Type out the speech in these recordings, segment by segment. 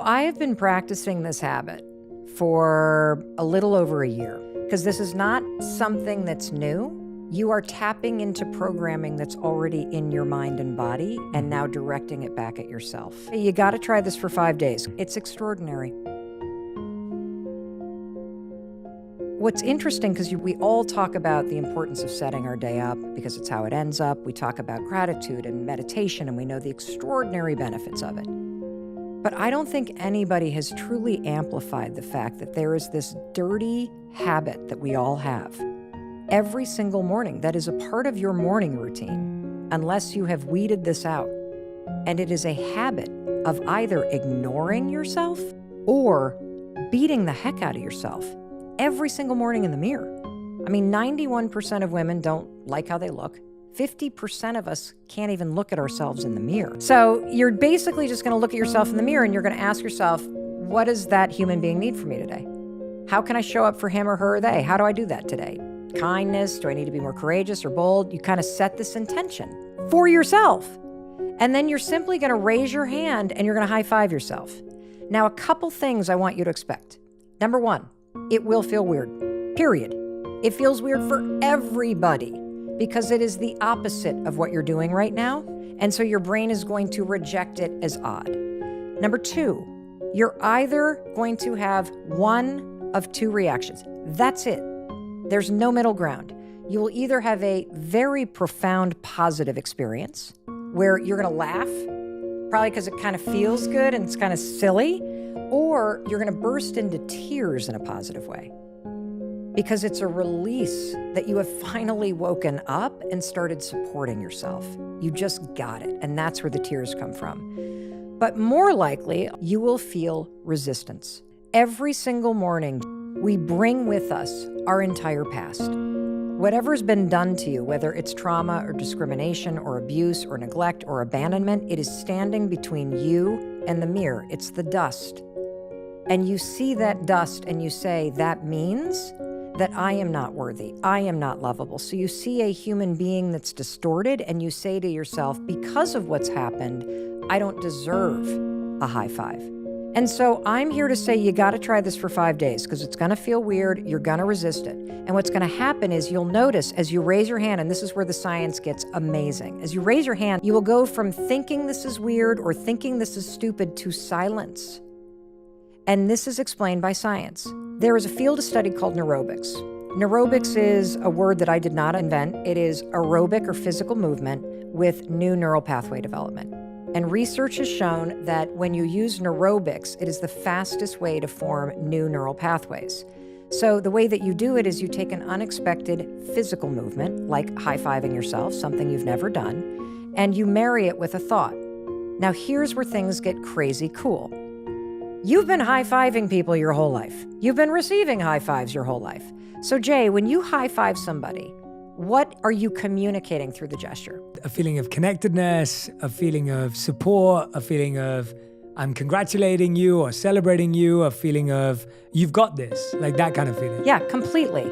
I have been practicing this habit for a little over a year because this is not something that's new. You are tapping into programming that's already in your mind and body and now directing it back at yourself. You got to try this for 5 days. It's extraordinary. What's interesting, because we all talk about the importance of setting our day up because it's how it ends up. We talk about gratitude and meditation, and we know the extraordinary benefits of it. But I don't think anybody has truly amplified the fact that there is this dirty habit that we all have every single morning that is a part of your morning routine, unless you have weeded this out. And it is a habit of either ignoring yourself or beating the heck out of yourself every single morning in the mirror. I mean, 91% of women don't like how they look. 50% of us can't even look at ourselves in the mirror. So you're basically just going to look at yourself in the mirror and you're going to ask yourself, what does that human being need from me today? How can I show up for him or her or they? How do I do that today? Kindness? Do I need to be more courageous or bold? You kind of set this intention for yourself. And then you're simply going to raise your hand and you're going to high five yourself. Now, a couple things I want you to expect. Number one, it will feel weird, period. It feels weird for everybody because it is the opposite of what you're doing right now. And so your brain is going to reject it as odd. Number two, you're either going to have one of two reactions. That's it. There's no middle ground. You will either have a very profound positive experience where you're going to laugh, probably because it kind of feels good and it's kind of silly, or you're going to burst into tears in a positive way because it's a release that you have finally woken up and started supporting yourself. You just got it, and that's where the tears come from. But more likely, you will feel resistance. Every single morning, we bring with us our entire past. Whatever's been done to you, whether it's trauma or discrimination or abuse or neglect or abandonment, it is standing between you and the mirror. It's the dust. And you see that dust and you say, that means that I am not worthy. I am not lovable. So you see a human being that's distorted and you say to yourself, because of what's happened, I don't deserve a high five. And so I'm here to say you got to try this for 5 days because it's going to feel weird. You're going to resist it. And what's going to happen is you'll notice as you raise your hand, and this is where the science gets amazing. As you raise your hand, you will go from thinking this is weird or thinking this is stupid to silence. And this is explained by science. There is a field of study called neurobics. Neurobics is a word that I did not invent. It is aerobic or physical movement with new neural pathway development. And research has shown that when you use neurobics, it is the fastest way to form new neural pathways. So the way that you do it is you take an unexpected physical movement, like high-fiving yourself, something you've never done, and you marry it with a thought. Now here's where things get crazy cool. You've been high-fiving people your whole life. You've been receiving high fives your whole life. So Jay, when you high-five somebody, what are you communicating through the gesture? A feeling of connectedness, a feeling of support, a feeling of I'm congratulating you or celebrating you, a feeling of you've got this, like that kind of feeling. Yeah, completely.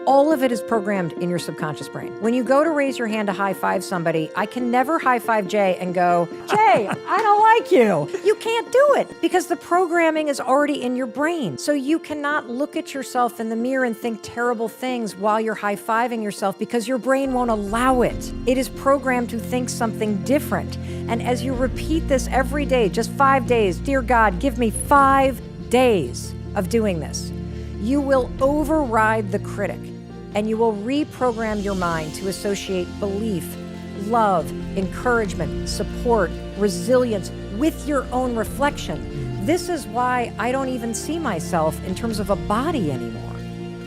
All of it is programmed in your subconscious brain. When you go to raise your hand to high five somebody, I can never high five Jay and go, Jay, I don't like you. You can't do it because the programming is already in your brain. So you cannot look at yourself in the mirror and think terrible things while you're high fiving yourself because your brain won't allow it. It is programmed to think something different. And as you repeat this every day, just 5 days, dear God, give me 5 days of doing this, you will override the critic. And you will reprogram your mind to associate belief, love, encouragement, support, resilience with your own reflection. This is why I don't even see myself in terms of a body anymore.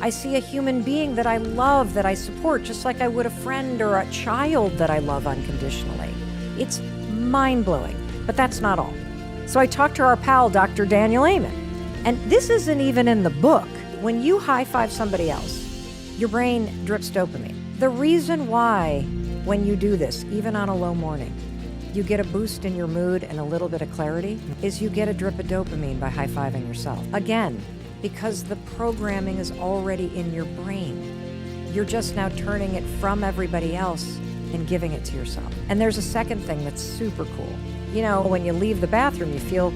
I see a human being that I love, that I support, just like I would a friend or a child that I love unconditionally. It's mind-blowing, but that's not all. So I talked to our pal, Dr. Daniel Amen, and this isn't even in the book. When you high-five somebody else, your brain drips dopamine. The reason why when you do this, even on a low morning, you get a boost in your mood and a little bit of clarity is you get a drip of dopamine by high-fiving yourself. Again, because the programming is already in your brain. You're just now turning it from everybody else and giving it to yourself. And there's a second thing that's super cool. You know, when you leave the bathroom, you feel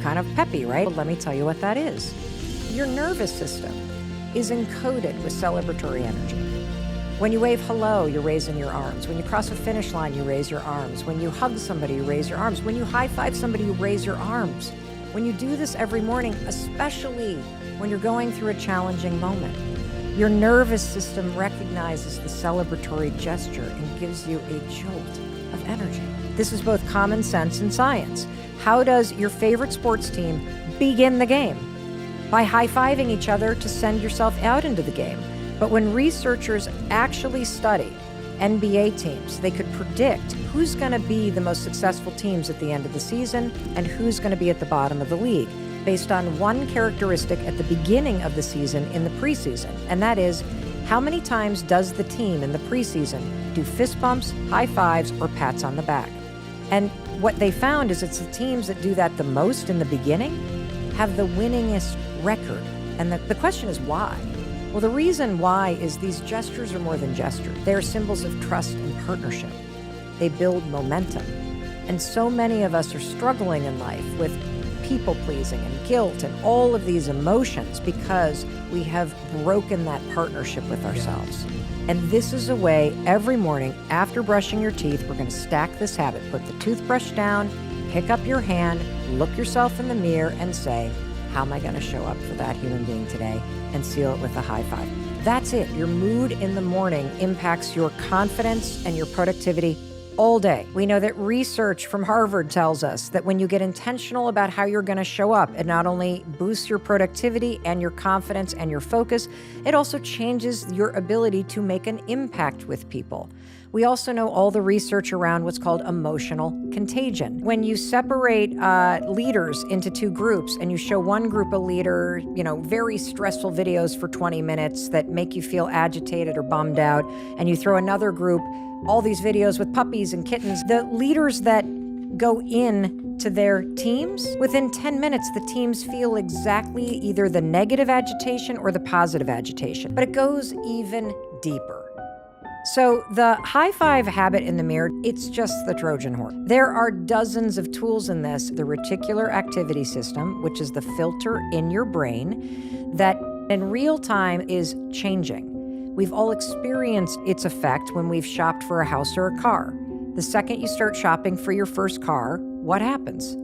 kind of peppy, right? Well, let me tell you what that is. Your nervous system is encoded with celebratory energy. When you wave hello, you're raising your arms. When you cross a finish line, you raise your arms. When you hug somebody, you raise your arms. When you high five somebody, you raise your arms. When you do this every morning, especially when you're going through a challenging moment, your nervous system recognizes the celebratory gesture and gives you a jolt of energy. This is both common sense and science. How does your favorite sports team begin the game? By high-fiving each other to send yourself out into the game. But when researchers actually study NBA teams, they could predict who's going to be the most successful teams at the end of the season and who's going to be at the bottom of the league based on one characteristic at the beginning of the season in the preseason, and that is, how many times does the team in the preseason do fist bumps, high fives, or pats on the back? And what they found is it's the teams that do that the most in the beginning have the winningest record. And the question is why? Well, the reason why is these gestures are more than gestures. They are symbols of trust and partnership. They build momentum. And so many of us are struggling in life with people-pleasing and guilt and all of these emotions because we have broken that partnership with ourselves. And this is a way every morning after brushing your teeth, we're going to stack this habit. Put the toothbrush down, pick up your hand, look yourself in the mirror and say, how am I going to show up for that human being today? And seal it with a high five. That's it. Your mood in the morning impacts your confidence and your productivity all day. We know that research from Harvard tells us that when you get intentional about how you're going to show up, it not only boosts your productivity and your confidence and your focus, it also changes your ability to make an impact with people. We also know all the research around what's called emotional contagion. When you separate leaders into two groups and you show one group a leader, very stressful videos for 20 minutes that make you feel agitated or bummed out, and you throw another group all these videos with puppies and kittens, the leaders that go in to their teams, within 10 minutes, the teams feel exactly either the negative agitation or the positive agitation, but it goes even deeper. So the high five habit in the mirror, it's just the Trojan horse. There are dozens of tools in this. The reticular activity system, which is the filter in your brain that in real time is changing. We've all experienced its effect when we've shopped for a house or a car. The second you start shopping for your first car, what happens?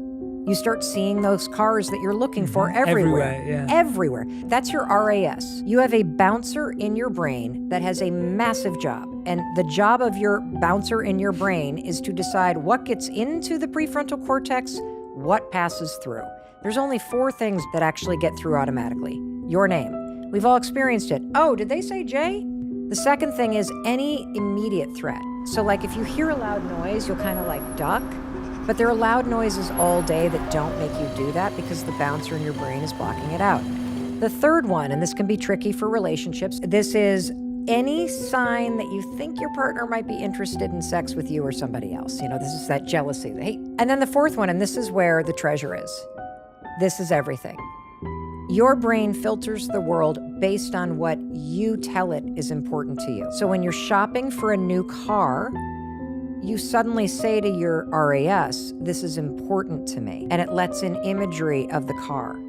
You start seeing those cars that you're looking for everywhere. Everywhere. That's your RAS. You have a bouncer in your brain that has a massive job. And the job of your bouncer in your brain is to decide what gets into the prefrontal cortex, what passes through. There's only 4 things that actually get through automatically. Your name. We've all experienced it. Oh, did they say Jay? The second thing is any immediate threat. So like if you hear a loud noise, you'll kind of like duck. But there are loud noises all day that don't make you do that because the bouncer in your brain is blocking it out. The third one, and this can be tricky for relationships, this is any sign that you think your partner might be interested in sex with you or somebody else. This is that jealousy. And then the fourth one, and this is where the treasure is. This is everything. Your brain filters the world based on what you tell it is important to you. So when you're shopping for a new car, you suddenly say to your RAS, this is important to me, and it lets in imagery of the car.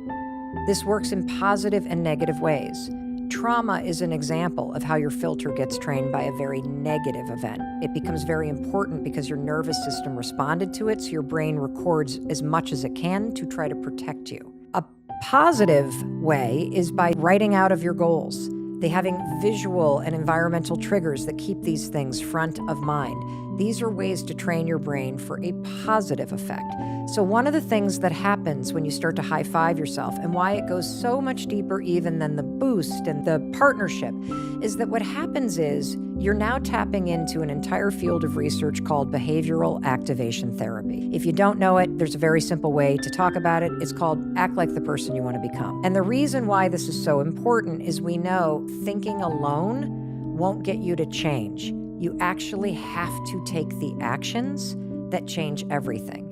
This works in positive and negative ways. Trauma is an example of how your filter gets trained by a very negative event. It becomes very important because your nervous system responded to it, so your brain records as much as it can to try to protect you. A positive way is by writing out of your goals. They having visual and environmental triggers that keep these things front of mind. These are ways to train your brain for a positive effect. So one of the things that happens when you start to high five yourself and why it goes so much deeper even than the boost and the partnership is that what happens is you're now tapping into an entire field of research called behavioral activation therapy. If you don't know it, there's a very simple way to talk about it. It's called act like the person you want to become. And the reason why this is so important is we know thinking alone won't get you to change. You actually have to take the actions that change everything.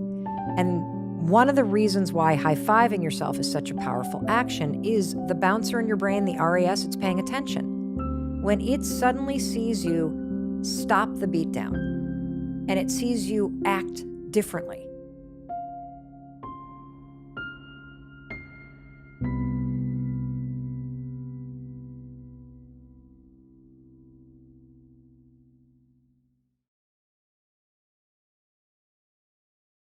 And one of the reasons why high-fiving yourself is such a powerful action is the bouncer in your brain, the RAS, it's paying attention. When it suddenly sees you stop the beatdown and it sees you act differently,